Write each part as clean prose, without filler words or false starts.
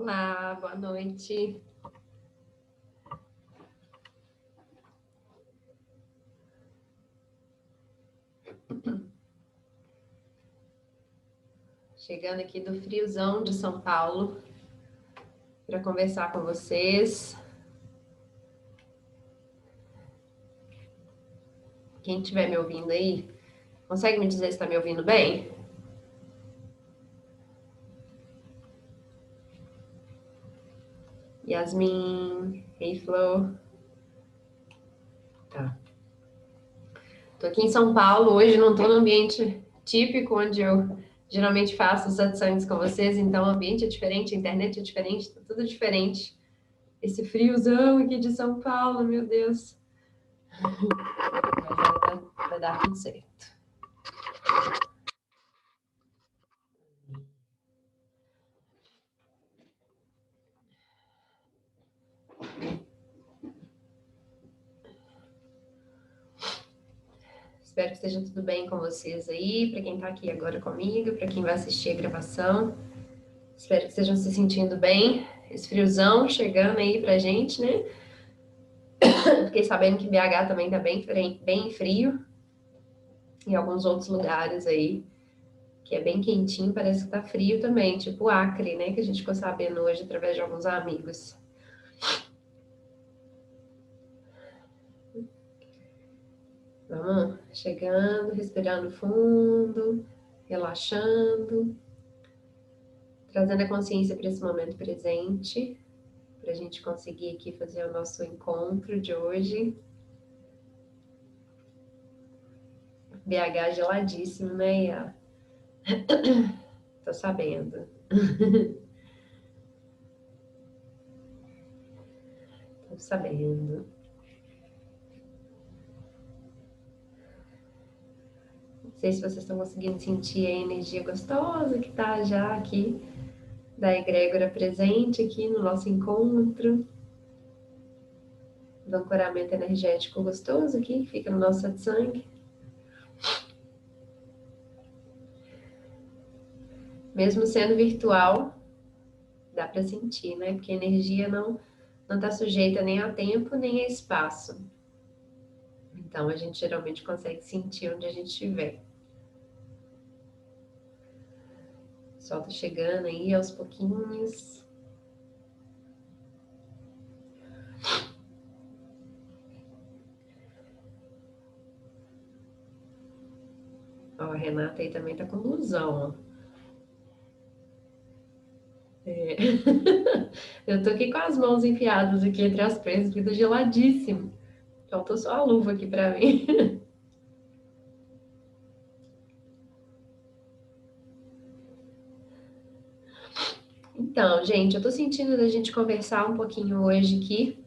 Olá, boa noite. Chegando aqui do friozão de São Paulo para conversar com vocês. Quem estiver me ouvindo aí, consegue me dizer se está me ouvindo bem? Yasmin, hey Flo. Tá. Tô aqui em São Paulo, hoje não tô no ambiente típico onde eu geralmente faço os satsangs com vocês, então o ambiente é diferente, a internet é diferente, tá tudo diferente. Esse friozão aqui de São Paulo, meu Deus. Mas vai dar tudo certo. Espero que esteja tudo bem com vocês aí, para quem está aqui agora comigo, para quem vai assistir a gravação. Espero que estejam se sentindo bem. Esse friozão chegando aí pra gente, né? Fiquei sabendo que BH também tá bem frio. E alguns outros lugares aí, que é bem quentinho, parece que tá frio também, tipo Acre, né? Que a gente ficou sabendo hoje através de alguns amigos. Vamos chegando, respirando fundo, relaxando, trazendo a consciência para esse momento presente, para a gente conseguir aqui fazer o nosso encontro de hoje. BH geladíssimo, né, Iá? Tô sabendo. Tô sabendo. Não sei se vocês estão conseguindo sentir a energia gostosa que tá já aqui da egrégora presente aqui no nosso encontro. Do ancoramento energético gostoso aqui, que fica no nosso satsang. Mesmo sendo virtual, dá para sentir, né? Porque a energia não está sujeita nem a tempo nem a espaço. Então a gente geralmente consegue sentir onde a gente estiver. O sol tá chegando aí aos pouquinhos. Ó, a Renata aí também tá com blusão, ó. É. Eu tô aqui com as mãos enfiadas aqui entre as pernas, porque tá geladíssimo. Faltou só a luva aqui pra mim. Então, gente, eu tô sentindo da gente conversar um pouquinho hoje aqui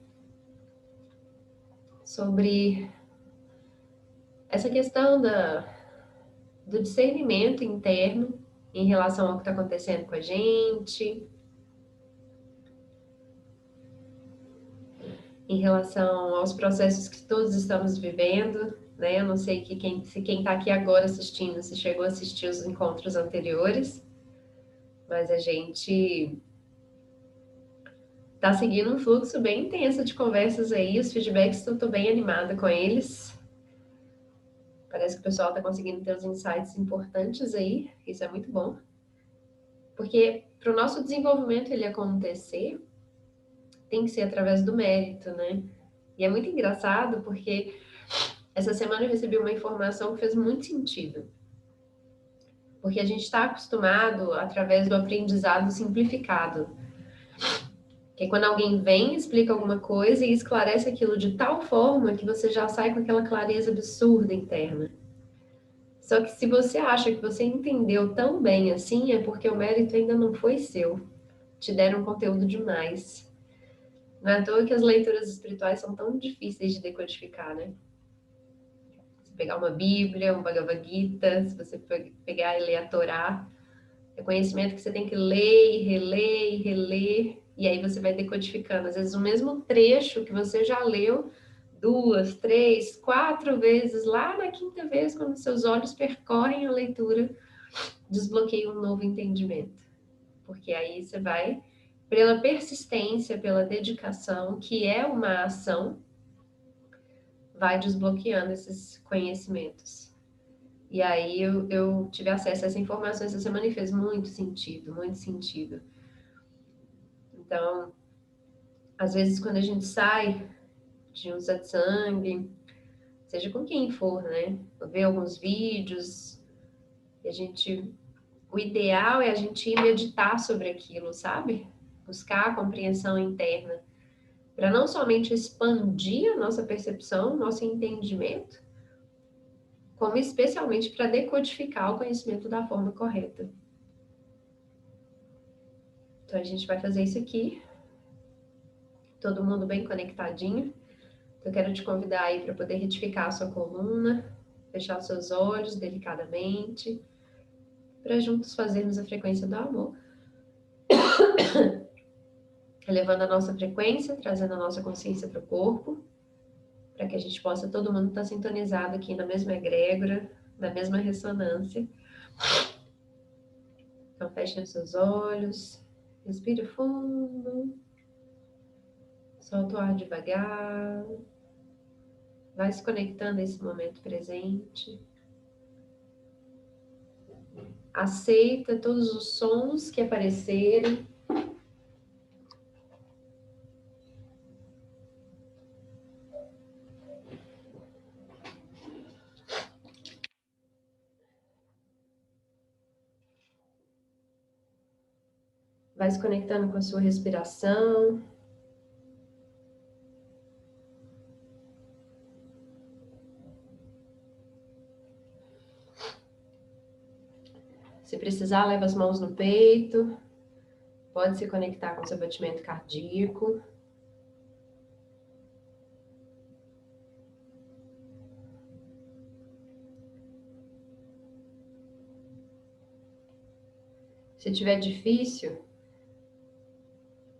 sobre essa questão do discernimento interno em relação ao que está acontecendo com a gente, em relação aos processos que todos estamos vivendo, né? Eu não sei se quem está aqui agora assistindo, se chegou a assistir os encontros anteriores, mas a gente está seguindo um fluxo bem intenso de conversas aí, os feedbacks estou bem animada com eles. Parece que o pessoal está conseguindo ter os insights importantes aí, isso é muito bom. Porque para o nosso desenvolvimento ele acontecer, tem que ser através do mérito, né? E é muito engraçado porque essa semana eu recebi uma informação que fez muito sentido. Porque a gente está acostumado através do aprendizado simplificado. Que é quando alguém vem, explica alguma coisa e esclarece aquilo de tal forma que você já sai com aquela clareza absurda interna. Só que se você acha que você entendeu tão bem assim, é porque o mérito ainda não foi seu. Te deram conteúdo demais. Não é à toa que as leituras espirituais são tão difíceis de decodificar, né? Você pegar uma Bíblia, um Bhagavad Gita, se você pegar e ler a Torá, é conhecimento que você tem que ler e reler e reler, e aí você vai decodificando. Às vezes o mesmo trecho que você já leu 2, 3, 4 vezes, lá na quinta vez, quando seus olhos percorrem a leitura, desbloqueia um novo entendimento. Porque aí você vai pela persistência, pela dedicação, que é uma ação, vai desbloqueando esses conhecimentos. E aí eu tive acesso a essa informação essa semana e fez muito sentido, muito sentido. Então, às vezes quando a gente sai de um satsang, seja com quem for, né? Ver alguns vídeos, e a gente, o ideal é a gente ir meditar sobre aquilo, sabe? Buscar a compreensão interna, para não somente expandir a nossa percepção, nosso entendimento, como especialmente para decodificar o conhecimento da forma correta. Então a gente vai fazer isso aqui, todo mundo bem conectadinho. Eu quero te convidar aí para poder retificar a sua coluna, fechar os seus olhos delicadamente, para juntos fazermos a frequência do amor. Elevando a nossa frequência, trazendo a nossa consciência para o corpo, para que a gente possa todo mundo estar sintonizado aqui na mesma egrégora, na mesma ressonância. Então feche os seus olhos, respire fundo, solta o ar devagar, vai se conectando a esse momento presente. Aceita todos os sons que aparecerem. Vai se conectando com a sua respiração. Se precisar, leva as mãos no peito. Pode se conectar com seu batimento cardíaco. Se tiver difícil,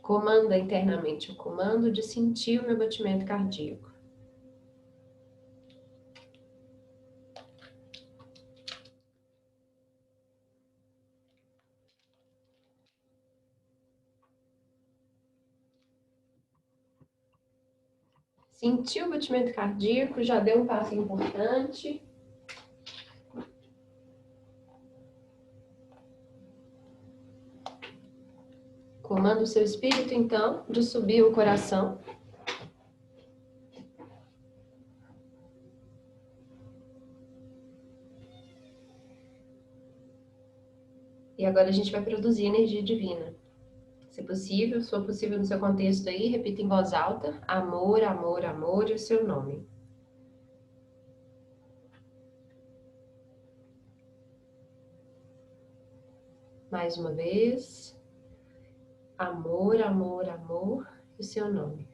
comanda internamente o comando de sentir o meu batimento cardíaco. Sentiu o batimento cardíaco, já deu um passo importante. Comanda o seu espírito, então, de subir o coração. E agora a gente vai produzir energia divina. Se possível, se for possível no seu contexto aí, repita em voz alta: amor, amor, amor e o seu nome. Mais uma vez. Amor, amor, amor e o seu nome.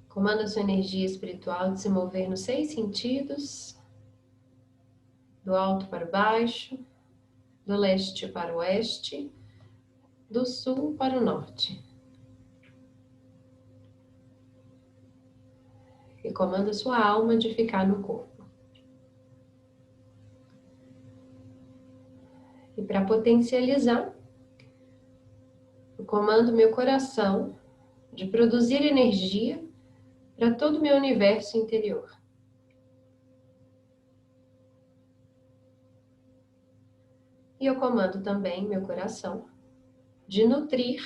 Comanda a sua energia espiritual de se mover nos 6 sentidos, do alto para o baixo, do leste para o oeste, do sul para o norte. E comanda a sua alma de ficar no corpo. E para potencializar, eu comando meu coração de produzir energia para todo o meu universo interior. E eu comando também meu coração de nutrir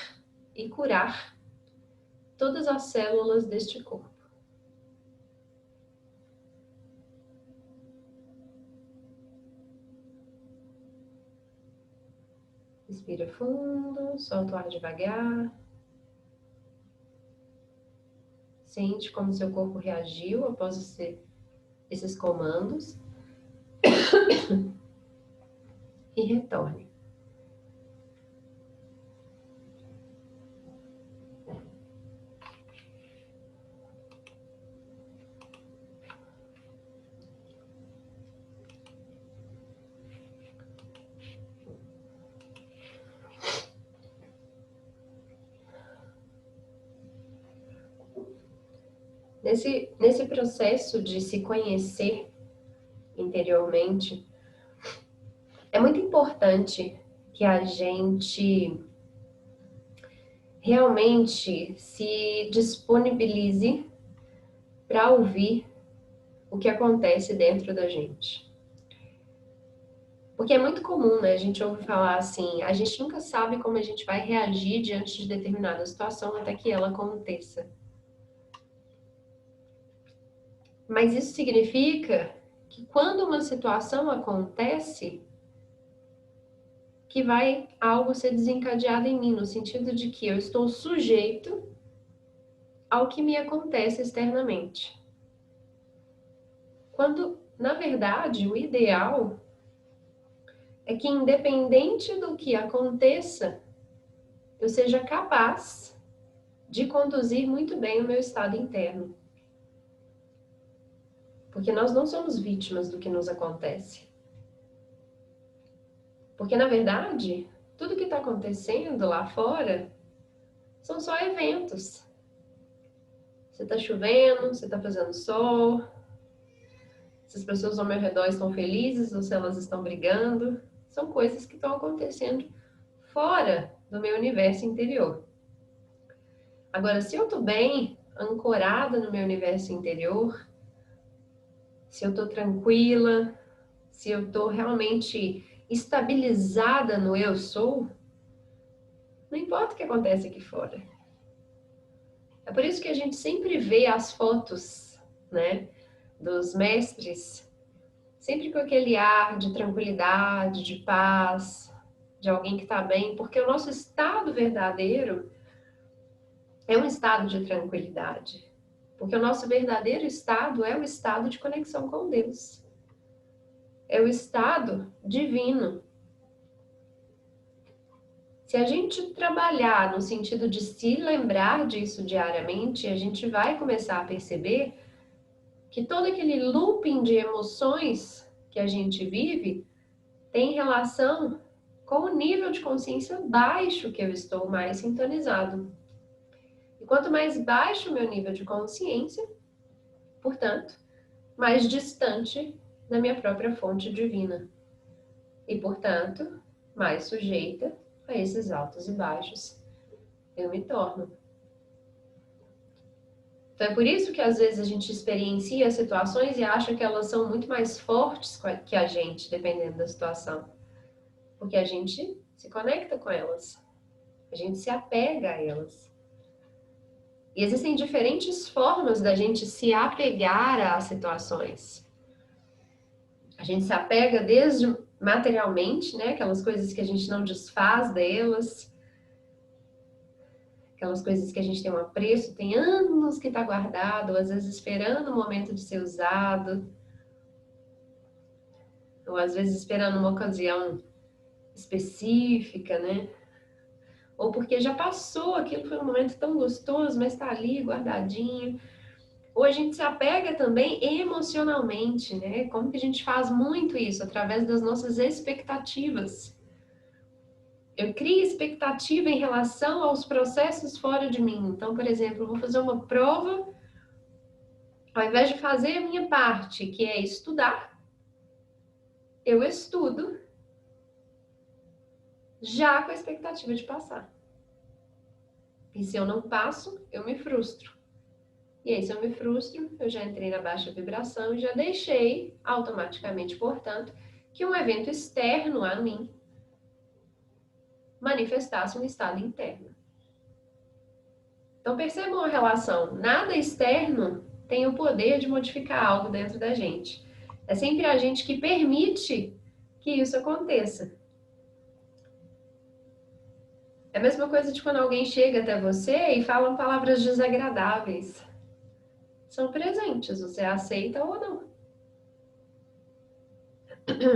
e curar todas as células deste corpo. Respira fundo, solta o ar devagar. Sente como seu corpo reagiu após esses comandos. E retorne. Nesse processo de se conhecer interiormente, é muito importante que a gente realmente se disponibilize para ouvir o que acontece dentro da gente. Porque é muito comum, né? A gente ouve falar assim, a gente nunca sabe como a gente vai reagir diante de determinada situação até que ela aconteça. Mas isso significa que quando uma situação acontece, que vai algo ser desencadeado em mim, no sentido de que eu estou sujeito ao que me acontece externamente. Quando, na verdade, o ideal é que, independente do que aconteça, eu seja capaz de conduzir muito bem o meu estado interno. Porque nós não somos vítimas do que nos acontece. Porque, na verdade, tudo que está acontecendo lá fora são só eventos. Se está chovendo, se está fazendo sol, se as pessoas ao meu redor estão felizes ou se elas estão brigando, são coisas que estão acontecendo fora do meu universo interior. Agora, se eu estou bem ancorada no meu universo interior, se eu estou tranquila, se eu estou realmente estabilizada no eu sou, não importa o que acontece aqui fora. É por isso que a gente sempre vê as fotos, né, dos mestres, sempre com aquele ar de tranquilidade, de paz, de alguém que está bem, porque o nosso estado verdadeiro é um estado de tranquilidade. Porque o nosso verdadeiro estado é o estado de conexão com Deus. É o estado divino. Se a gente trabalhar no sentido de se lembrar disso diariamente, a gente vai começar a perceber que todo aquele looping de emoções que a gente vive tem relação com o nível de consciência baixo que eu estou mais sintonizado. E quanto mais baixo o meu nível de consciência, portanto, mais distante da minha própria fonte divina. E, portanto, mais sujeita a esses altos e baixos eu me torno. Então é por isso que às vezes a gente experiencia situações e acha que elas são muito mais fortes que a gente, dependendo da situação. Porque a gente se conecta com elas. A gente se apega a elas. E existem diferentes formas da gente se apegar às situações. A gente se apega desde materialmente, né? Aquelas coisas que a gente não desfaz delas. Aquelas coisas que a gente tem um apreço, tem anos que está guardado, ou às vezes esperando o momento de ser usado. Ou às vezes esperando uma ocasião específica, né? Ou porque já passou, aquilo foi um momento tão gostoso, mas está ali guardadinho. Ou a gente se apega também emocionalmente, né? Como que a gente faz muito isso? Através das nossas expectativas. Eu crio expectativa em relação aos processos fora de mim. Então, por exemplo, eu vou fazer uma prova, ao invés de fazer a minha parte, que é estudar, eu estudo já com a expectativa de passar. E se eu não passo, eu me frustro. E aí, se eu me frustro, eu já entrei na baixa vibração e já deixei automaticamente, portanto, que um evento externo a mim manifestasse um estado interno. Então, percebam a relação. Nada externo tem o poder de modificar algo dentro da gente. É sempre a gente que permite que isso aconteça. É a mesma coisa de quando alguém chega até você e fala palavras desagradáveis. São presentes, você aceita ou não.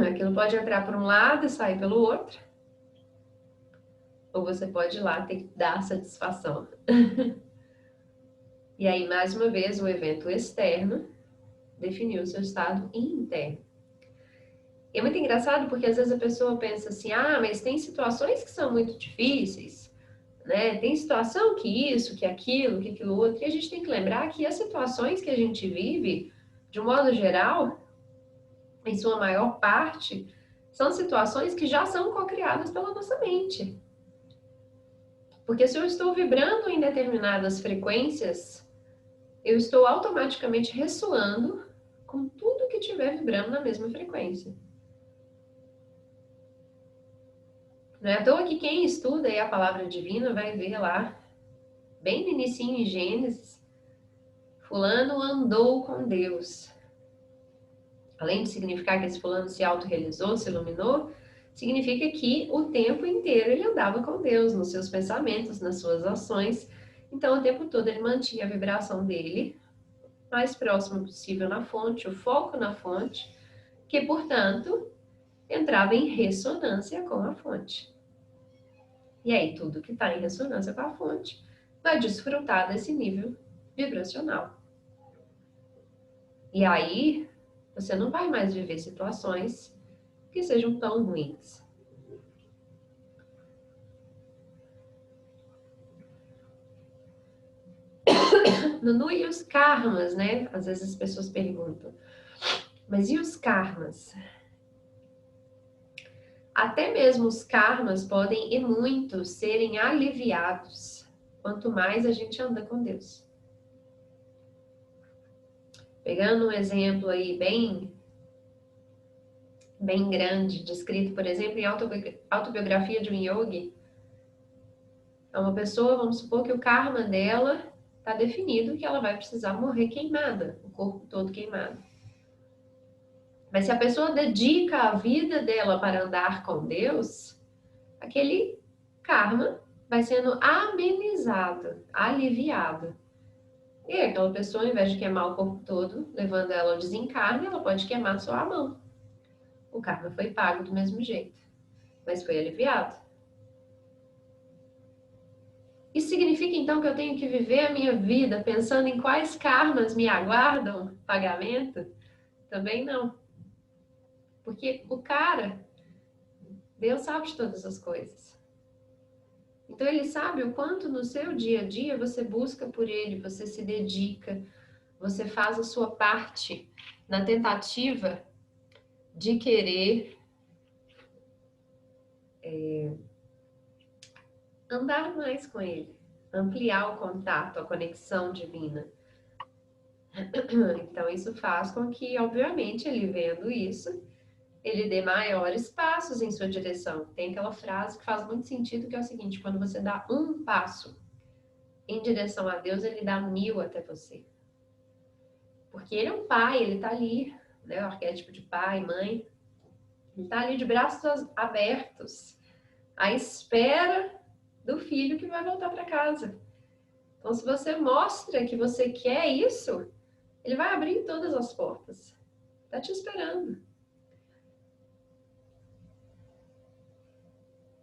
Aquilo pode entrar por um lado e sair pelo outro. Ou você pode ir lá ter que dar satisfação. E aí, mais uma vez, o evento externo definiu o seu estado interno. E é muito engraçado porque às vezes a pessoa pensa assim, ah, mas tem situações que são muito difíceis, né? Tem situação que isso, que aquilo, que aquilo outro, e a gente tem que lembrar que as situações que a gente vive, de um modo geral, em sua maior parte, são situações que já são cocriadas pela nossa mente. Porque se eu estou vibrando em determinadas frequências, eu estou automaticamente ressoando com tudo que estiver vibrando na mesma frequência. Não é à toa que quem estuda aí a palavra divina vai ver lá, bem no inicinho em Gênesis, fulano andou com Deus. Além de significar que esse fulano se autorrealizou, se iluminou, significa que o tempo inteiro ele andava com Deus, nos seus pensamentos, nas suas ações. Então, o tempo todo ele mantinha a vibração dele mais próximo possível na fonte, o foco na fonte, que, portanto, entrava em ressonância com a fonte. E aí, tudo que está em ressonância com a fonte vai desfrutar desse nível vibracional. E aí, você não vai mais viver situações que sejam tão ruins. No e os karmas, né? Às vezes as pessoas perguntam, mas e os karmas? Até mesmo os karmas podem, e muito, serem aliviados quanto mais a gente anda com Deus. Pegando um exemplo aí bem grande, descrito, por exemplo, em autobiografia de um yogi, é uma pessoa, vamos supor que o karma dela está definido que ela vai precisar morrer queimada, o corpo todo queimado. Mas se a pessoa dedica a vida dela para andar com Deus, aquele karma vai sendo amenizado, aliviado. E aí, aquela pessoa, ao invés de queimar o corpo todo, levando ela ao desencarne, ela pode queimar só a mão. O karma foi pago do mesmo jeito, mas foi aliviado. Isso significa então que eu tenho que viver a minha vida pensando em quais karmas me aguardam pagamento? Também não. Porque o cara, Deus sabe de todas as coisas. Então ele sabe o quanto no seu dia a dia você busca por ele, você se dedica, você faz a sua parte na tentativa de querer andar mais com ele, ampliar o contato, a conexão divina. Então isso faz com que, obviamente, ele vendo isso, ele dê maiores passos em sua direção. Tem aquela frase que faz muito sentido, que é o seguinte: quando você dá um passo em direção a Deus, ele dá 1000 até você. Porque ele é um pai, ele tá ali, né? O arquétipo de pai, mãe, ele tá ali de braços abertos, à espera do filho que vai voltar para casa. Então, se você mostra que você quer isso, ele vai abrir todas as portas. Tá te esperando.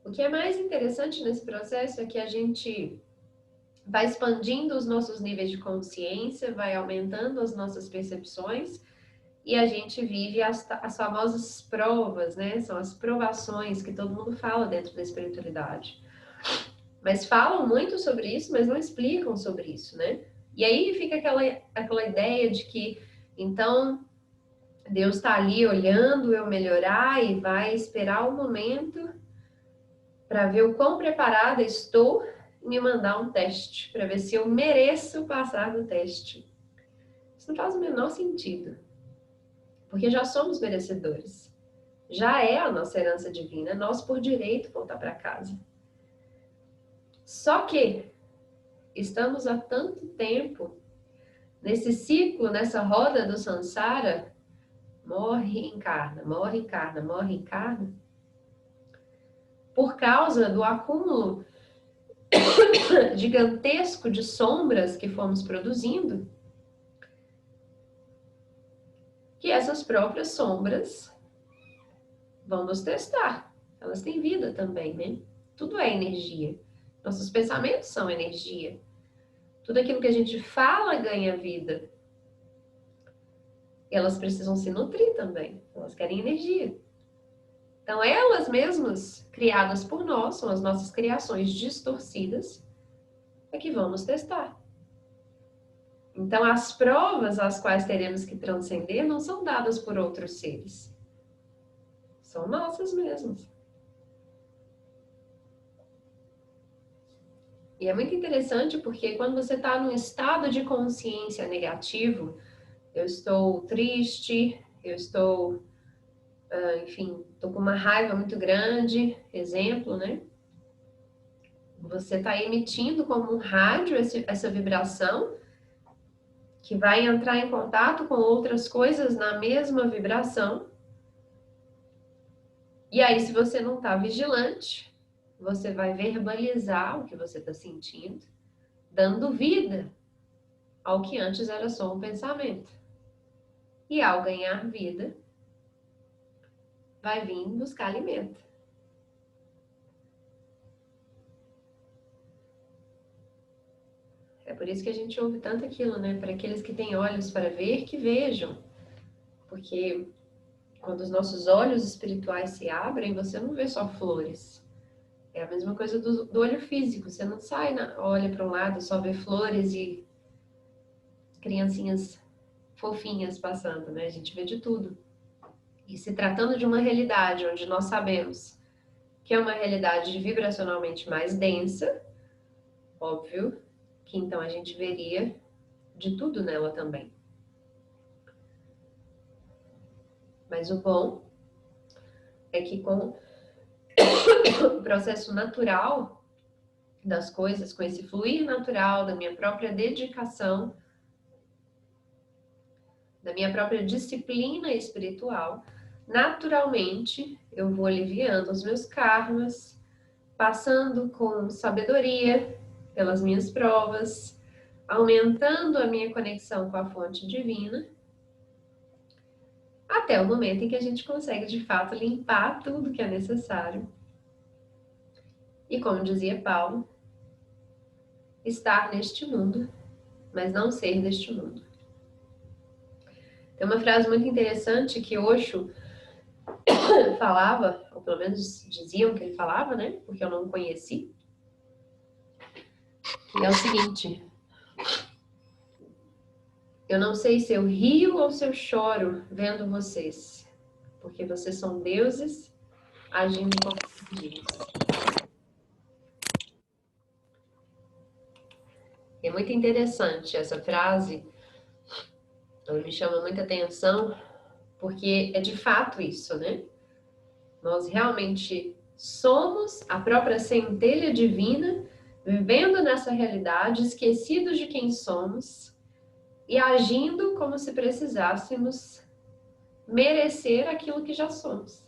O que é mais interessante nesse processo é que a gente vai expandindo os nossos níveis de consciência, vai aumentando as nossas percepções e a gente vive as famosas provas, né? São as provações que todo mundo fala dentro da espiritualidade. Mas falam muito sobre isso, mas não explicam sobre isso, né? E aí fica aquela ideia de que, então, Deus está ali olhando eu melhorar e vai esperar o momento para ver o quão preparada estou e me mandar um teste, para ver se eu mereço passar no teste. Isso não faz o menor sentido, porque já somos merecedores. Já é a nossa herança divina, nós por direito voltar para casa. Só que estamos há tanto tempo nesse ciclo, nessa roda do samsara, morre, encarna, morre, encarna, morre, encarna, por causa do acúmulo gigantesco de sombras que fomos produzindo, que essas próprias sombras vão nos testar. Elas têm vida também, né? Tudo é energia. Nossos pensamentos são energia. Tudo aquilo que a gente fala ganha vida. E elas precisam se nutrir também. Elas querem energia. Então, elas mesmas, criadas por nós, são as nossas criações distorcidas, é que vão nos testar. Então, as provas às quais teremos que transcender não são dadas por outros seres. São nossas mesmas. E é muito interessante porque quando você está num estado de consciência negativo, eu estou triste, eu estou, enfim, estou com uma raiva muito grande, exemplo, né? Você está emitindo como um rádio essa vibração que vai entrar em contato com outras coisas na mesma vibração. E aí, se você não está vigilante, você vai verbalizar o que você está sentindo, dando vida ao que antes era só um pensamento. E ao ganhar vida, vai vir buscar alimento. É por isso que a gente ouve tanto aquilo, né? Para aqueles que têm olhos para ver, que vejam. Porque quando os nossos olhos espirituais se abrem, você não vê só flores. É a mesma coisa do olho físico. Você não sai, olha para um lado, só vê flores e criancinhas fofinhas passando, né? A gente vê de tudo. E se tratando de uma realidade onde nós sabemos que é uma realidade vibracionalmente mais densa, óbvio, que então a gente veria de tudo nela também. Mas o bom é que com o processo natural das coisas, com esse fluir natural da minha própria dedicação, da minha própria disciplina espiritual, naturalmente eu vou aliviando os meus karmas, passando com sabedoria pelas minhas provas, aumentando a minha conexão com a fonte divina, até o momento em que a gente consegue de fato limpar tudo que é necessário. E como dizia Paulo, estar neste mundo, mas não ser deste mundo. Tem uma frase muito interessante que Osho falava, ou pelo menos diziam que ele falava, né? Porque eu não conheci. Que é o seguinte: eu não sei se eu rio ou se eu choro vendo vocês, porque vocês são deuses agindo como deuses. É muito interessante essa frase, ela me chama muita atenção, porque é de fato isso, né? Nós realmente somos a própria centelha divina, vivendo nessa realidade, esquecidos de quem somos e agindo como se precisássemos merecer aquilo que já somos.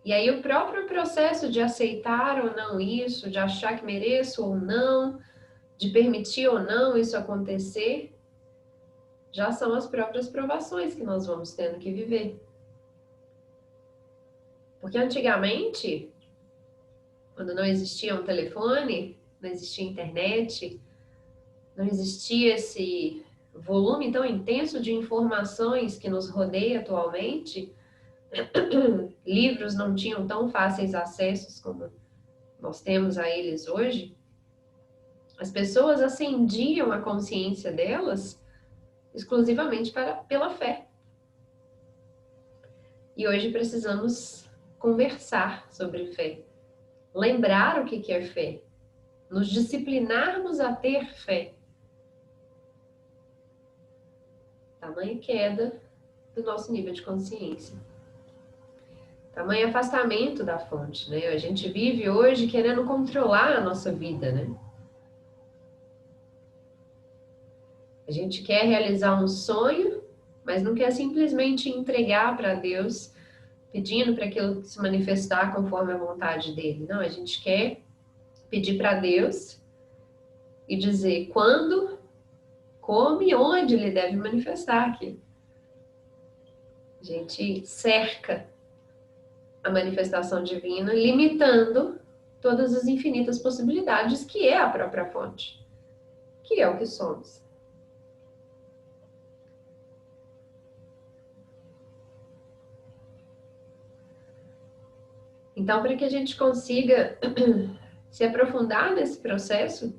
E aí o próprio processo de aceitar ou não isso, de achar que mereço ou não, de permitir ou não isso acontecer, já são as próprias provações que nós vamos tendo que viver. Porque antigamente, quando não existia um telefone, não existia internet, não existia esse volume tão intenso de informações que nos rodeia atualmente, livros não tinham tão fáceis acessos como nós temos a eles hoje, as pessoas acendiam a consciência delas exclusivamente pela fé. E hoje precisamos conversar sobre fé, lembrar o que é fé, nos disciplinarmos a ter fé. Tamanha queda do nosso nível de consciência. Tamanho afastamento da fonte, né? A gente vive hoje querendo controlar a nossa vida, né? A gente quer realizar um sonho, mas não quer simplesmente entregar para Deus, pedindo para aquilo se manifestar conforme a vontade dele. Não, a gente quer pedir para Deus e dizer quando, como e onde ele deve manifestar aqui. A gente cerca a manifestação divina, limitando todas as infinitas possibilidades que é a própria fonte, que é o que somos. Então, para que a gente consiga se aprofundar nesse processo,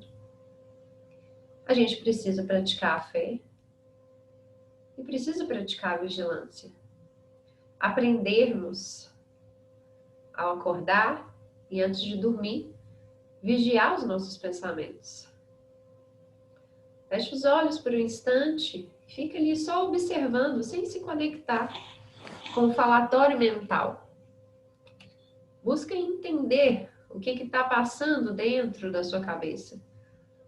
a gente precisa praticar a fé e precisa praticar a vigilância. Aprendermos ao acordar e antes de dormir, vigiar os nossos pensamentos. Feche os olhos por um instante e fica ali só observando, sem se conectar com o falatório mental. Busca entender o que está passando dentro da sua cabeça.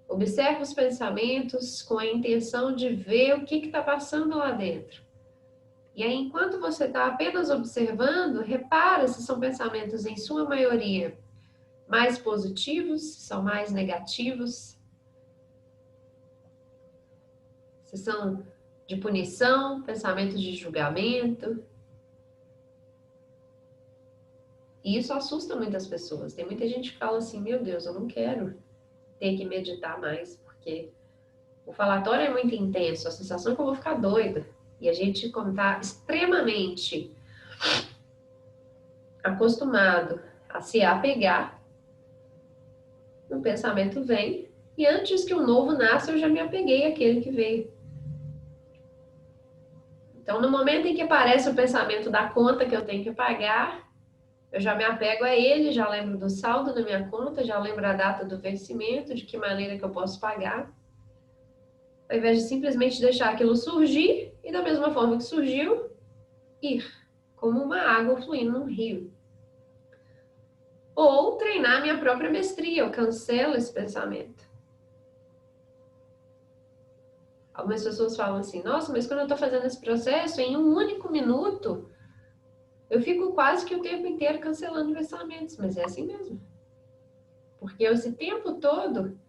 Observe os pensamentos com a intenção de ver o que está passando lá dentro. E aí, enquanto você está apenas observando, repara se são pensamentos, em sua maioria, mais positivos, se são mais negativos, se são de punição, pensamentos de julgamento. E isso assusta muitas pessoas. Tem muita gente que fala assim, meu Deus, eu não quero ter que meditar mais, porque o falatório é muito intenso, a sensação é que eu vou ficar doida. E a gente, como está extremamente acostumado a se apegar, o pensamento vem, e antes que o novo nasça, eu já me apeguei àquele que veio. Então, no momento em que aparece o pensamento da conta que eu tenho que pagar, eu já me apego a ele, já lembro do saldo da minha conta, já lembro a data do vencimento, de que maneira que eu posso pagar. Ao invés de simplesmente deixar aquilo surgir, e da mesma forma que surgiu, ir, como uma água fluindo num rio. Ou treinar minha própria mestria, eu cancelo esse pensamento. Algumas pessoas falam assim, nossa, mas quando eu estou fazendo esse processo, em um único minuto, eu fico quase que o tempo inteiro cancelando pensamentos, mas é assim mesmo. Porque esse tempo todo,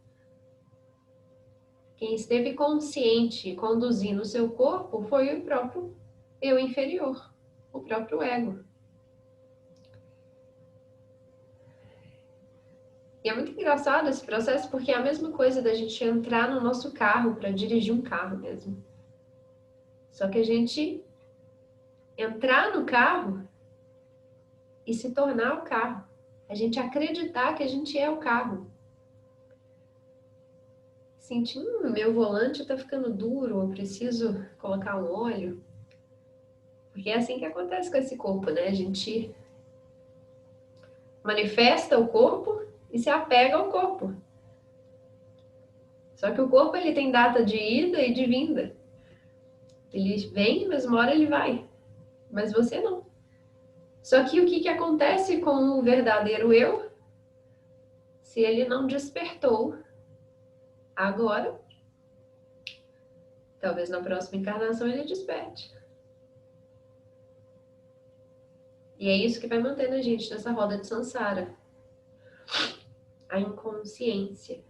quem esteve consciente conduzindo o seu corpo foi o próprio eu inferior, o próprio ego. E é muito engraçado esse processo porque é a mesma coisa da gente entrar no nosso carro para dirigir um carro mesmo. Só que a gente entrar no carro e se tornar o carro. A gente acreditar que a gente é o carro. Sentir, meu volante está ficando duro, eu preciso colocar um óleo. Porque é assim que acontece com esse corpo, né? A gente manifesta o corpo e se apega ao corpo. Só que o corpo ele tem data de ida e de vinda. Ele vem, mas uma hora ele vai. Mas você não. Só que o que acontece com o verdadeiro eu? Se ele não despertou agora, talvez na próxima encarnação ele desperte. E é isso que vai mantendo a gente nessa roda de samsara. A inconsciência.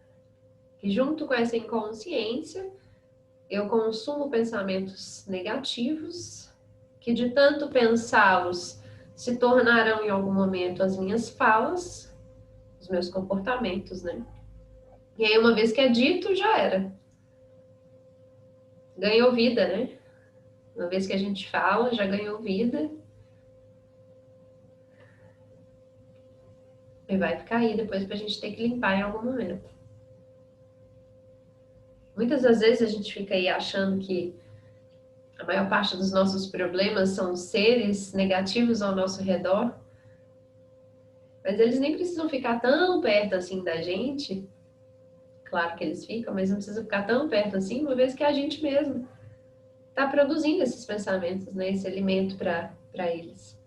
E junto com essa inconsciência, eu consumo pensamentos negativos, que de tanto pensá-los se tornarão em algum momento as minhas falas, os meus comportamentos, né? E aí, uma vez que é dito, já era. Ganhou vida, né? Uma vez que a gente fala, já ganhou vida. E vai ficar aí depois pra gente ter que limpar em algum momento. Muitas das vezes a gente fica aí achando que a maior parte dos nossos problemas são seres negativos ao nosso redor, mas eles nem precisam ficar tão perto assim da gente. Claro que eles ficam, mas não precisa ficar tão perto assim, uma vez que a gente mesmo está produzindo esses pensamentos, né? Esse alimento para eles.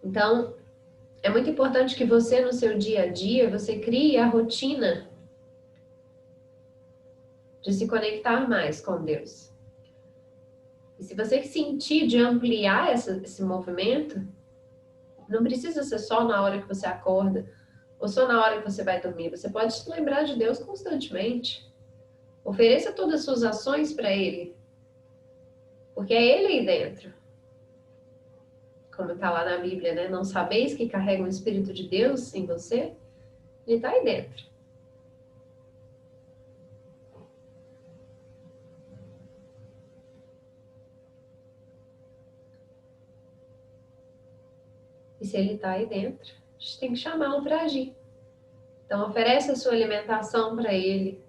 Então, é muito importante que você, no seu dia a dia, você crie a rotina de se conectar mais com Deus. E se você sentir de ampliar esse movimento, não precisa ser só na hora que você acorda ou só na hora que você vai dormir. Você pode se lembrar de Deus constantemente. Ofereça todas as suas ações para Ele. Porque é Ele aí dentro. Como está lá na Bíblia, né? Não sabeis que carrega o Espírito de Deus em você? Ele está aí dentro. E se ele está aí dentro, a gente tem que chamá-lo para agir. Então, oferece a sua alimentação para ele.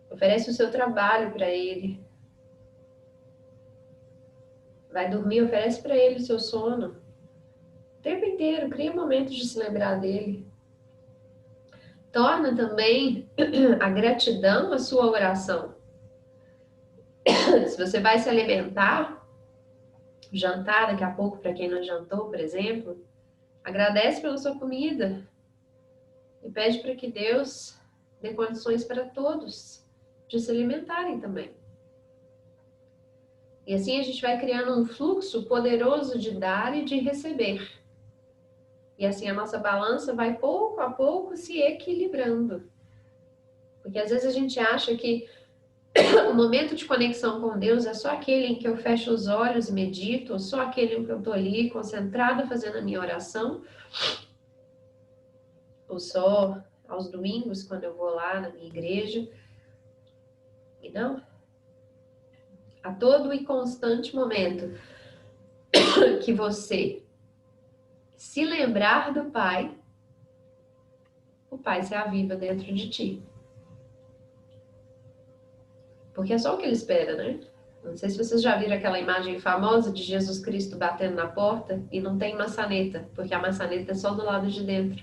Oferece o seu trabalho para ele. Vai dormir, oferece para ele o seu sono. O tempo inteiro, cria momentos de se lembrar dele. Torna também a gratidão a sua oração. Se você vai se alimentar, jantar daqui a pouco, para quem não jantou, por exemplo, agradece pela sua comida e pede para que Deus dê condições para todos de se alimentarem também. E assim a gente vai criando um fluxo poderoso de dar e de receber. E assim a nossa balança vai pouco a pouco se equilibrando. Porque às vezes a gente acha que o momento de conexão com Deus é só aquele em que eu fecho os olhos e medito, ou só aquele em que eu estou ali concentrada fazendo a minha oração, ou só aos domingos quando eu vou lá na minha igreja. E não. A todo e constante momento que você se lembrar do Pai, o Pai se aviva dentro de ti. Porque é só o que ele espera, né? Não sei se vocês já viram aquela imagem famosa de Jesus Cristo batendo na porta e não tem maçaneta, porque a maçaneta é só do lado de dentro.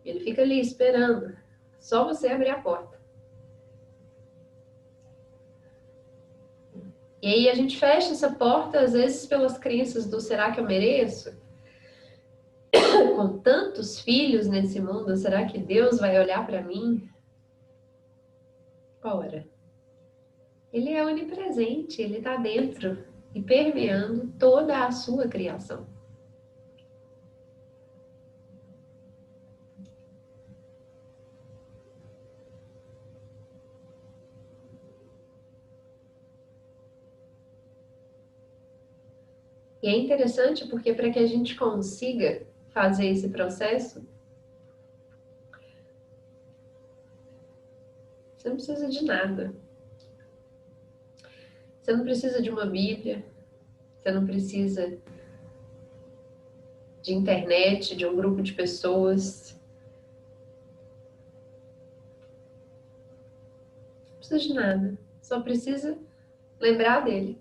Ele fica ali esperando, só você abrir a porta. E aí a gente fecha essa porta, às vezes pelas crenças do será que eu mereço? Com tantos filhos nesse mundo, será que Deus vai olhar para mim? Ora, ele é onipresente, ele está dentro e permeando toda a sua criação. E é interessante porque para que a gente consiga fazer esse processo, você não precisa de nada. Você não precisa de uma Bíblia, você não precisa de internet, de um grupo de pessoas. Não precisa de nada. Só precisa lembrar dele.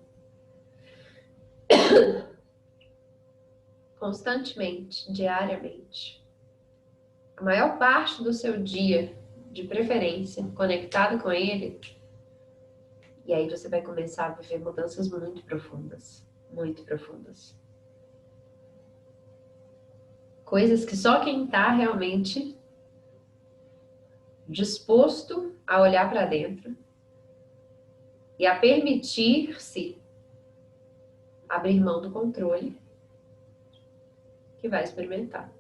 Constantemente, diariamente. A maior parte do seu dia, de preferência, conectado com ele, e aí você vai começar a viver mudanças muito profundas. Muito profundas. Coisas que só quem está realmente disposto a olhar para dentro e a permitir-se abrir mão do controle, que vai experimentar.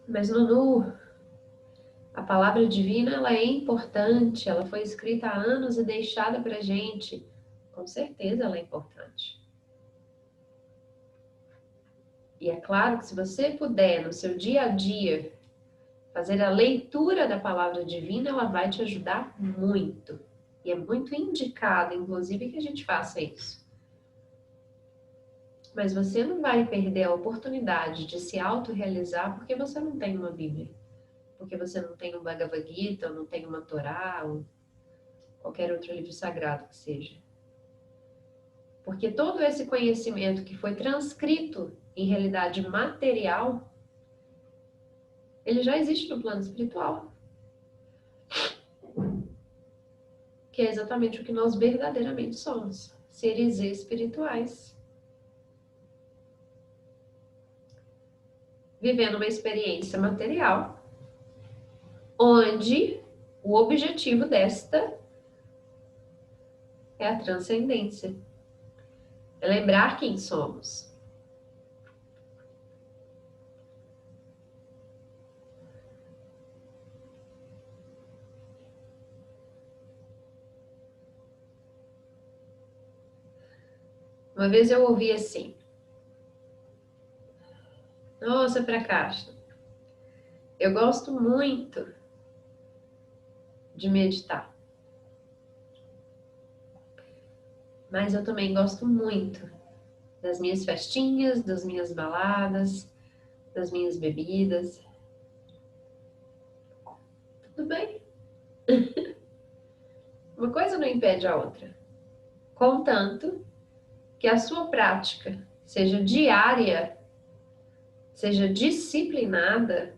Mas, Nunu, a palavra divina ela é importante, ela foi escrita há anos e deixada para gente. Com certeza ela é importante. E é claro que se você puder, no seu dia a dia, fazer a leitura da palavra divina, ela vai te ajudar muito. E é muito indicado, inclusive, que a gente faça isso. Mas você não vai perder a oportunidade de se autorrealizar porque você não tem uma Bíblia. Porque você não tem um Bhagavad Gita, ou não tem uma Torá, ou qualquer outro livro sagrado que seja. Porque todo esse conhecimento que foi transcrito em realidade material, ele já existe no plano espiritual. Que é exatamente o que nós verdadeiramente somos. Seres espirituais. Vivendo uma experiência material, onde o objetivo desta é a transcendência. É lembrar quem somos. Uma vez eu ouvi assim: nossa, Prakashna, eu gosto muito de meditar. Mas eu também gosto muito das minhas festinhas, das minhas baladas, das minhas bebidas. Tudo bem? Uma coisa não impede a outra. Contanto que a sua prática seja diária, seja disciplinada,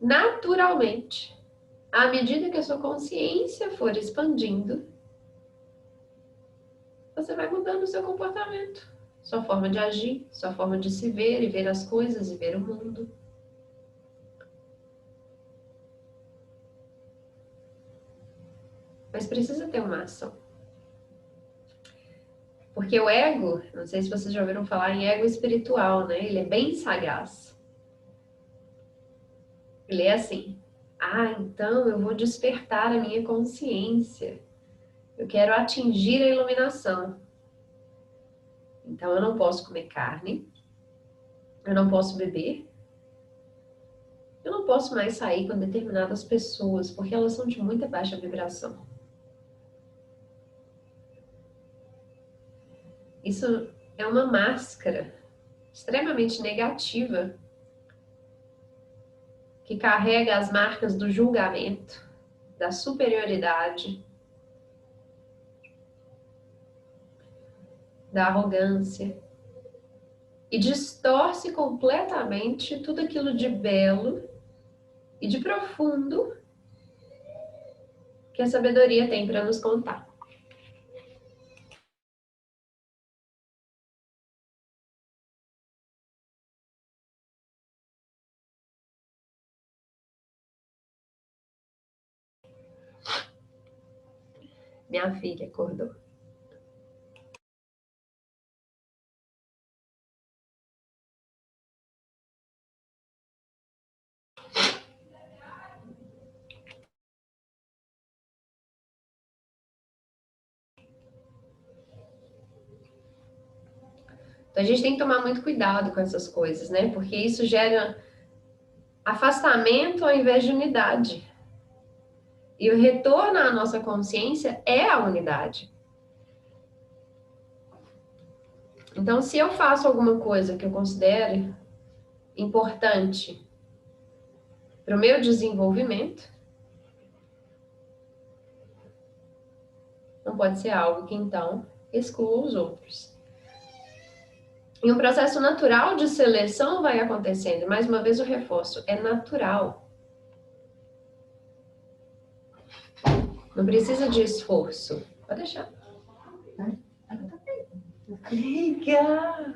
naturalmente, à medida que a sua consciência for expandindo, você vai mudando o seu comportamento, sua forma de agir, sua forma de se ver e ver as coisas e ver o mundo. Mas precisa ter uma ação. Porque o ego, não sei se vocês já ouviram falar em ego espiritual, né? Ele é bem sagaz. Ele é assim: ah, então eu vou despertar a minha consciência. Eu quero atingir a iluminação. Então eu não posso comer carne, eu não posso beber, eu não posso mais sair com determinadas pessoas, porque elas são de muita baixa vibração. Isso é uma máscara extremamente negativa que carrega as marcas do julgamento, da superioridade, da arrogância e distorce completamente tudo aquilo de belo e de profundo que a sabedoria tem para nos contar. Minha filha acordou. Então a gente tem que tomar muito cuidado com essas coisas, né? Porque isso gera afastamento ao invés de unidade. E o retorno à nossa consciência é a unidade. Então, se eu faço alguma coisa que eu considere importante para o meu desenvolvimento, não pode ser algo que então exclua os outros. E um processo natural de seleção vai acontecendo. Mais uma vez eu reforço, é natural. Não precisa de esforço. Pode deixar. Fica!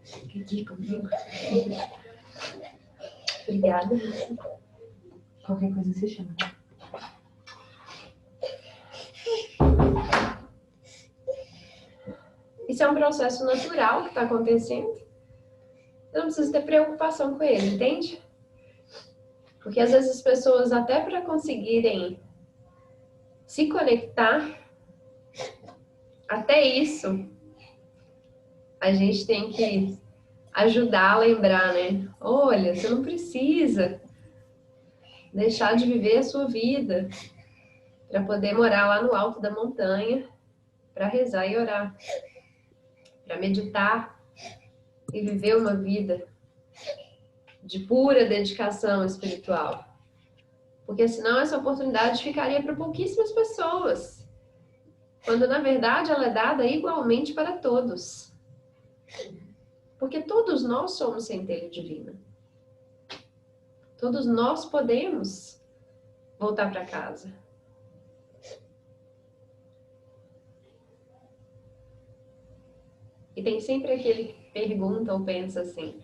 Fica aqui comigo. Obrigada. Qualquer coisa você chama. Isso é um processo natural que está acontecendo. Você não precisa ter preocupação com ele, entende? Porque às vezes as pessoas, até para conseguirem se conectar, até isso, a gente tem que ajudar a lembrar, né? Olha, você não precisa deixar de viver a sua vida para poder morar lá no alto da montanha, para rezar e orar, para meditar e viver uma vida de pura dedicação espiritual. Porque senão essa oportunidade ficaria para pouquíssimas pessoas, quando na verdade ela é dada igualmente para todos. Porque todos nós somos centelha divina. Todos nós podemos voltar para casa. E tem sempre aquele que pergunta ou pensa assim: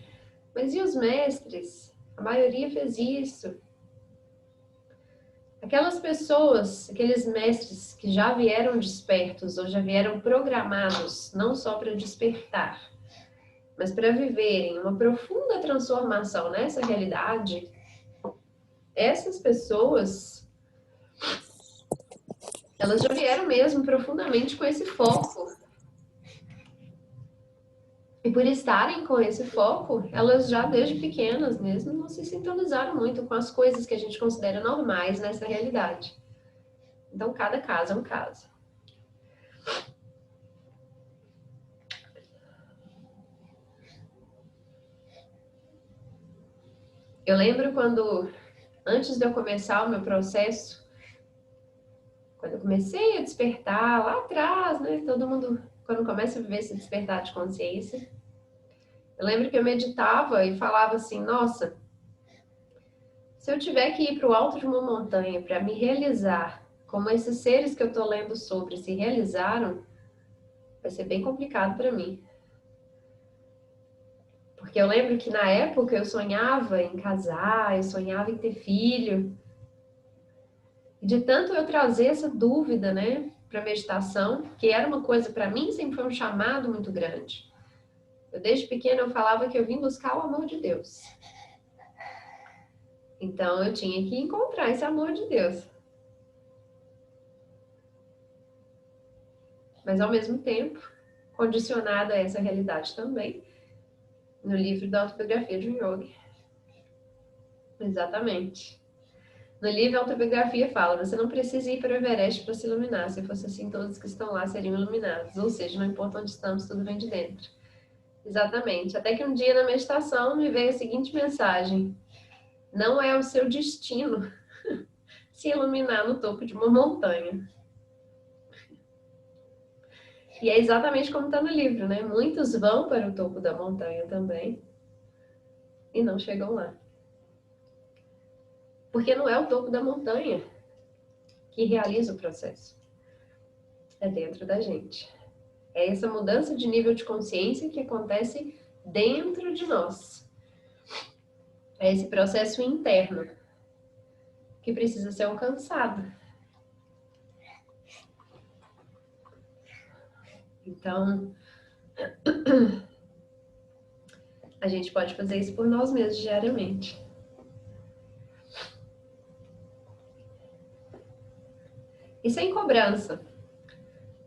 mas e os mestres? A maioria fez isso. Aquelas pessoas, aqueles mestres que já vieram despertos ou já vieram programados, não só para despertar, mas para viverem uma profunda transformação nessa realidade, essas pessoas, elas já vieram mesmo profundamente com esse foco. E por estarem com esse foco, elas já desde pequenas mesmo não se sintonizaram muito com as coisas que a gente considera normais nessa realidade. Então, cada caso é um caso. Eu lembro quando, antes de eu começar o meu processo, quando eu comecei a despertar lá atrás, né? Todo mundo, quando começa a viver esse despertar de consciência, eu lembro que eu meditava e falava assim, nossa, se eu tiver que ir para o alto de uma montanha para me realizar, como esses seres que eu estou lendo sobre se realizaram, vai ser bem complicado para mim. Porque eu lembro que na época eu sonhava em casar, eu sonhava em ter filho. E de tanto eu trazer essa dúvida, né, para meditação, que era uma coisa para mim, sempre foi um chamado muito grande. Eu desde pequena eu falava que eu vim buscar o amor de Deus. Então eu tinha que encontrar esse amor de Deus. Mas ao mesmo tempo, condicionada a essa realidade também, no livro da autobiografia de um yogi. Exatamente. No livro, a autobiografia fala, você não precisa ir para o Everest para se iluminar. Se fosse assim, todos que estão lá seriam iluminados. Ou seja, não importa onde estamos, tudo vem de dentro. Exatamente. Até que um dia na meditação me veio a seguinte mensagem. Não é o seu destino se iluminar no topo de uma montanha. E é exatamente como está no livro, né? Muitos vão para o topo da montanha também e não chegam lá. Porque não é o topo da montanha que realiza o processo. É dentro da gente. É essa mudança de nível de consciência que acontece dentro de nós. É esse processo interno que precisa ser alcançado. Então, a gente pode fazer isso por nós mesmos diariamente. E sem cobrança.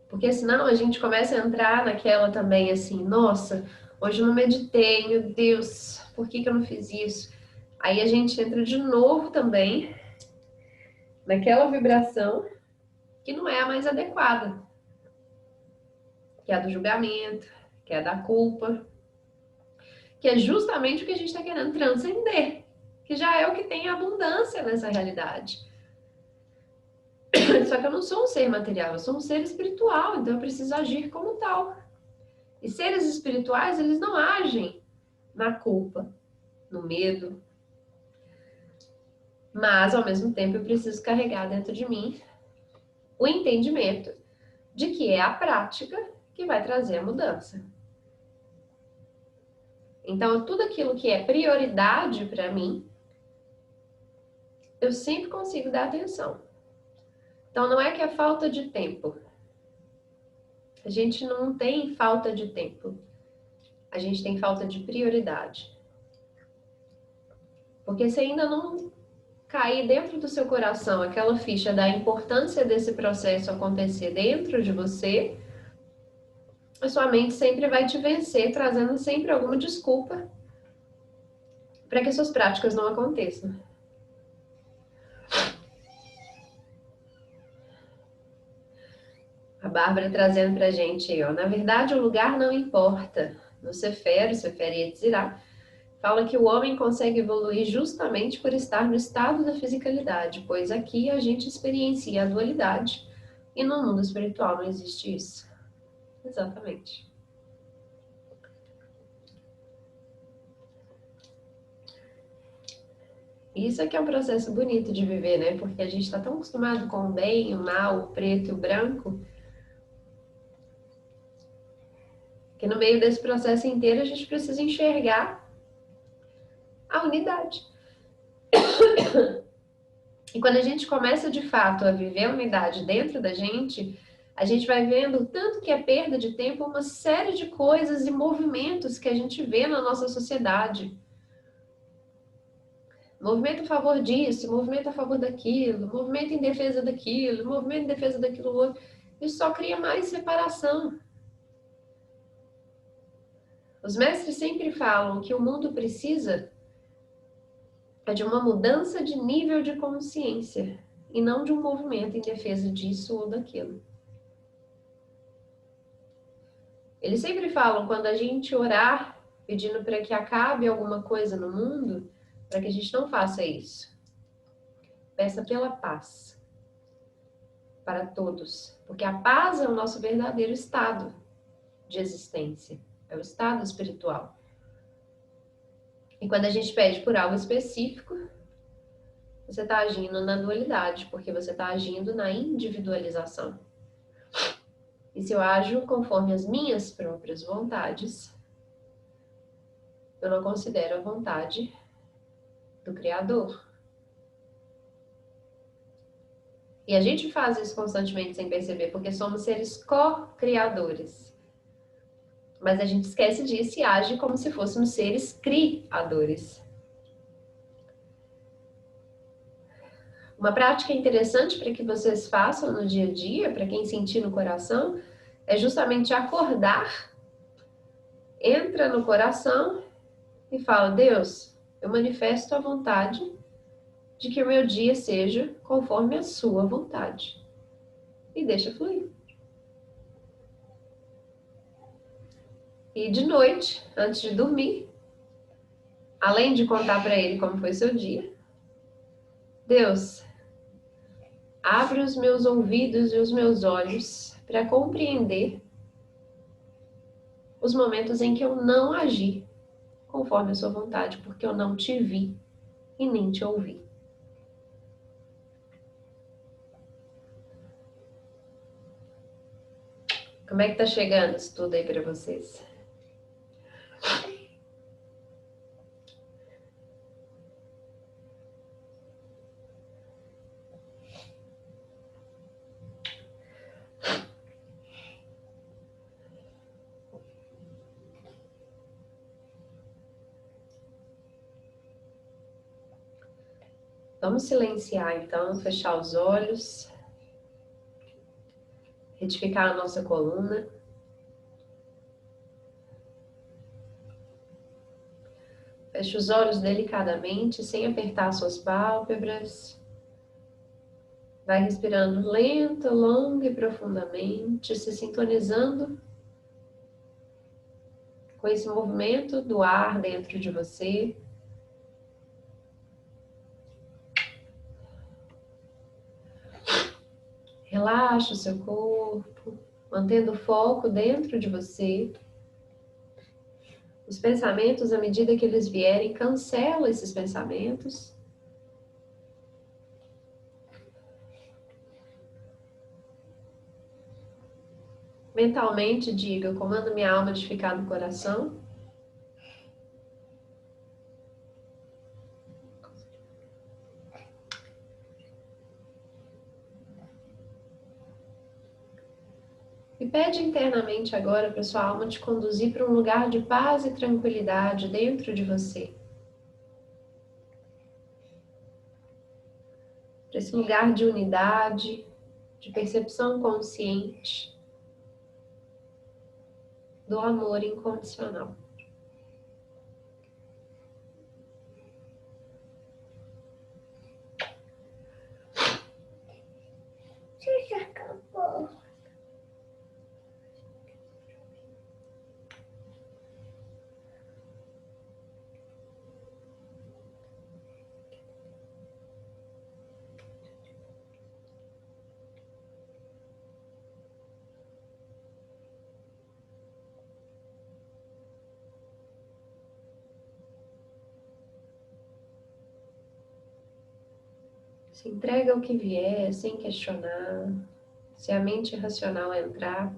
Porque senão a gente começa a entrar naquela também assim, nossa, hoje eu não meditei, meu Deus, por que eu não fiz isso? Aí a gente entra de novo também naquela vibração que não é a mais adequada. Que é a do julgamento, que é a da culpa, que é justamente o que a gente está querendo transcender, que já é o que tem abundância nessa realidade. Só que eu não sou um ser material, eu sou um ser espiritual, então eu preciso agir como tal. E seres espirituais, eles não agem na culpa, no medo, mas ao mesmo tempo eu preciso carregar dentro de mim o entendimento de que é a prática que vai trazer a mudança. Então, tudo aquilo que é prioridade para mim, eu sempre consigo dar atenção. Então, não é que é falta de tempo. A gente não tem falta de tempo. A gente tem falta de prioridade. Porque se ainda não cair dentro do seu coração aquela ficha da importância desse processo acontecer dentro de você, a sua mente sempre vai te vencer, trazendo sempre alguma desculpa para que suas práticas não aconteçam. A Bárbara trazendo pra gente aí, ó. Na verdade, o lugar não importa. No Sefer Yetzirah, fala que o homem consegue evoluir justamente por estar no estado da fisicalidade, pois aqui a gente experiencia a dualidade e no mundo espiritual não existe isso. Exatamente. Isso é que é um processo bonito de viver, né? Porque a gente está tão acostumado com o bem, o mal, o preto e o branco, que no meio desse processo inteiro a gente precisa enxergar a unidade. E quando a gente começa de fato a viver a unidade dentro da gente, a gente vai vendo o tanto que é perda de tempo, uma série de coisas e movimentos que a gente vê na nossa sociedade. Movimento a favor disso, movimento a favor daquilo, movimento em defesa daquilo, movimento em defesa daquilo outro. Isso só cria mais separação. Os mestres sempre falam que o mundo precisa de uma mudança de nível de consciência e não de um movimento em defesa disso ou daquilo. Eles sempre falam, quando a gente orar pedindo para que acabe alguma coisa no mundo, para que a gente não faça isso. Peça pela paz para todos, porque a paz é o nosso verdadeiro estado de existência, é o estado espiritual. E quando a gente pede por algo específico, você está agindo na dualidade, porque você está agindo na individualização. E se eu ajo conforme as minhas próprias vontades, eu não considero a vontade do Criador. E a gente faz isso constantemente sem perceber, porque somos seres co-criadores. Mas a gente esquece disso e age como se fôssemos seres criadores. Uma prática interessante para que vocês façam no dia a dia, para quem sentir no coração, é justamente acordar, entra no coração e fala: Deus, eu manifesto a vontade de que o meu dia seja conforme a sua vontade. E deixa fluir. E de noite, antes de dormir, além de contar para ele como foi seu dia, Deus, abre os meus ouvidos e os meus olhos para compreender os momentos em que eu não agi conforme a sua vontade, porque eu não te vi e nem te ouvi. Como é que tá chegando isso tudo aí para vocês? Vamos silenciar então, fechar os olhos, retificar a nossa coluna. Feche os olhos delicadamente, sem apertar suas pálpebras. Vai respirando lenta, longa e profundamente, se sintonizando com esse movimento do ar dentro de você. Relaxa o seu corpo, mantendo o foco dentro de você. Os pensamentos, à medida que eles vierem, cancela esses pensamentos. Mentalmente diga: eu comando minha alma de ficar no coração. E pede internamente agora para sua alma te conduzir para um lugar de paz e tranquilidade dentro de você. Para esse lugar de unidade, de percepção consciente do amor incondicional. Já acabou. Se entrega ao que vier, sem questionar. Se a mente racional entrar,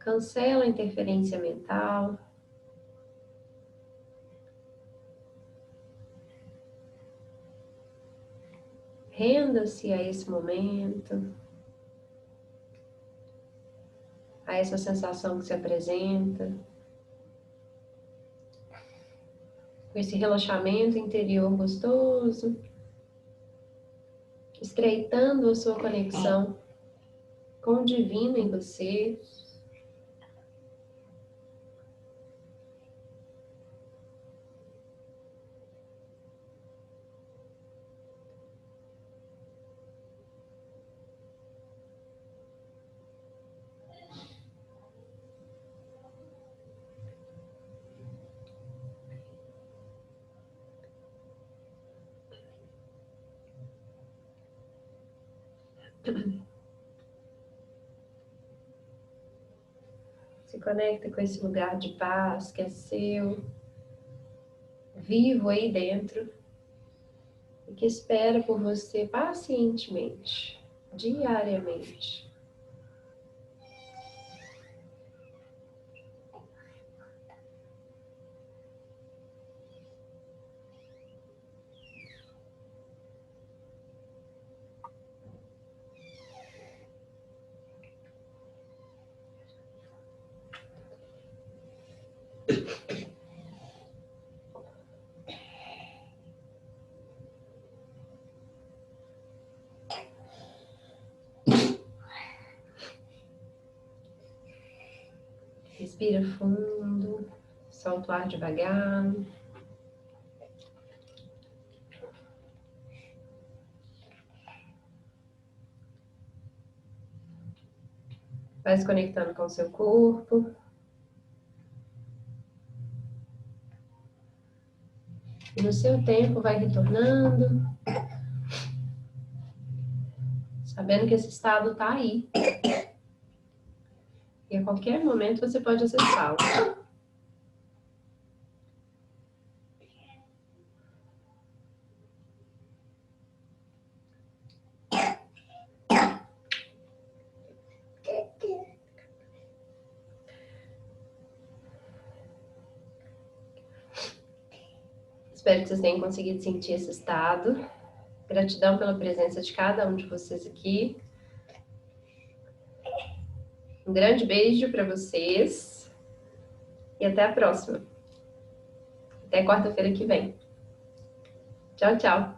cancela a interferência mental. Renda-se a esse momento, a essa sensação que se apresenta, com esse relaxamento interior gostoso, estreitando a sua conexão com o divino em você. Se conecta com esse lugar de paz que é seu, vivo aí dentro, e que espera por você pacientemente, diariamente. Respira fundo, solta o ar devagar. Vai se conectando com o seu corpo. E no seu tempo vai retornando, sabendo que esse estado está aí. E a qualquer momento você pode acessá-lo. Espero que vocês tenham conseguido sentir esse estado. Gratidão pela presença de cada um de vocês aqui. Um grande beijo para vocês. E até a próxima. Até quarta-feira que vem. Tchau, tchau.